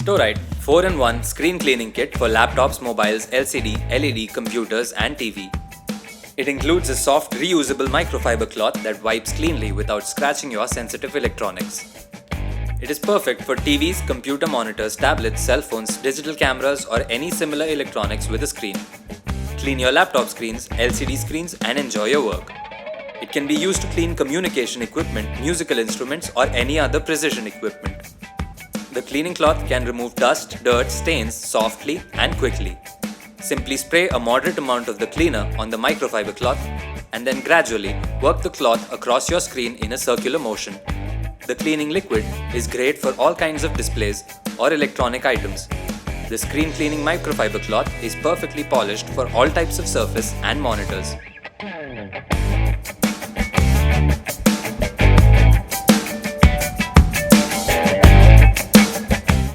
Storite 4-in-1 screen cleaning kit for laptops, mobiles, LCD, LED, computers and TV. It includes a soft reusable microfiber cloth that wipes cleanly without scratching your sensitive electronics. It is perfect for TVs, computer monitors, tablets, cell phones, digital cameras or any similar electronics with a screen. Clean your laptop screens, LCD screens and enjoy your work. It can be used to clean communication equipment, musical instruments or any other precision equipment. The cleaning cloth can remove dust, dirt, stains softly and quickly. Simply spray a moderate amount of the cleaner on the microfiber cloth and then gradually work the cloth across your screen in a circular motion. The cleaning liquid is great for all kinds of displays or electronic items. The screen cleaning microfiber cloth is perfectly polished for all types of surface and monitors.